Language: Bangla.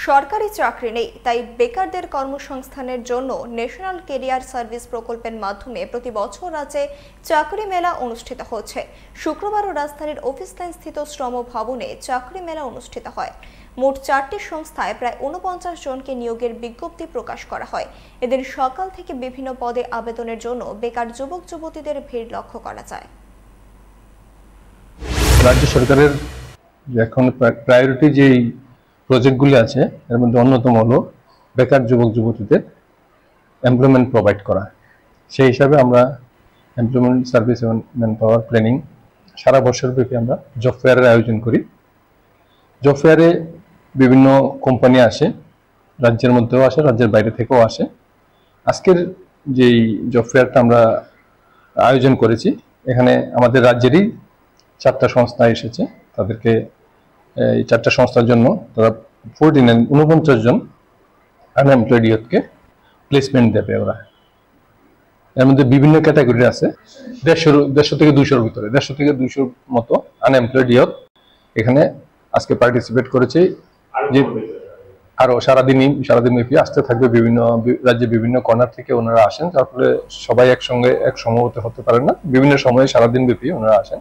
সরকারি চাকরি নেই, তাই বেকারদের কর্মসংস্থানের জন্য ন্যাশনাল ক্যারিয়ার সার্ভিস প্রকল্পের মাধ্যমে প্রতি বছর রাজ্যে চাকরি মেলা অনুষ্ঠিত হচ্ছে। শুক্রবারও রাজধানীর অফিস লাইন স্থিত শ্রম ভবনে চাকরি মেলা অনুষ্ঠিত হয়। মোট 4টি সংস্থায় প্রায় 49 জনকে নিয়োগের বিজ্ঞপ্তি প্রকাশ করা হয়। এদিন সকাল থেকে বিভিন্ন পদে আবেদনের জন্য বেকার যুবক যুবতীদের ভিড় লক্ষ্য করা যায়। রাজ্য সরকারের এখন প্রায়োরিটি যেই প্রজেক্টগুলি আছে এর মধ্যে অন্যতম হলো বেকার যুবক যুবতীদের এমপ্লয়মেন্ট প্রোভাইড করা। সেই হিসাবে আমরা এমপ্লয়মেন্ট সার্ভিস এবং ম্যান পাওয়ার প্ল্যানিং সারা বছরব্যাপী আমরা জব ফেয়ারের আয়োজন করি। জব ফেয়ারে বিভিন্ন কোম্পানি আসে, রাজ্যের মধ্যেও আসে, রাজ্যের বাইরে থেকেও আসে। আজকের যেই জব ফেয়ারটা আমরা আয়োজন করেছি, এখানে আমাদের রাজ্যেরই 4টা সংস্থা এসেছে। তাদেরকে এই 4টা সংস্থার জন্য তারা 49 জন আনএমপ্লয়েড ইয়ুথকে প্লেসমেন্ট দেবে ওরা। এর মধ্যে বিভিন্ন ক্যাটাগরি আছে, 150 থেকে 200-র ভিতরে 150 থেকে 200 মতো আনএমপ্লয়েড ইয়ুথ এখানে আজকে পার্টিসিপেট করেছে। যে আরো সারাদিন ব্যাপী আসতে থাকবে, বিভিন্ন রাজ্যে বিভিন্ন কর্নার থেকে ওনারা আসেন, যার ফলে সবাই একসঙ্গে এক সময় হতে পারেন না, বিভিন্ন সময়ে সারাদিন ব্যাপী ওনারা আসেন।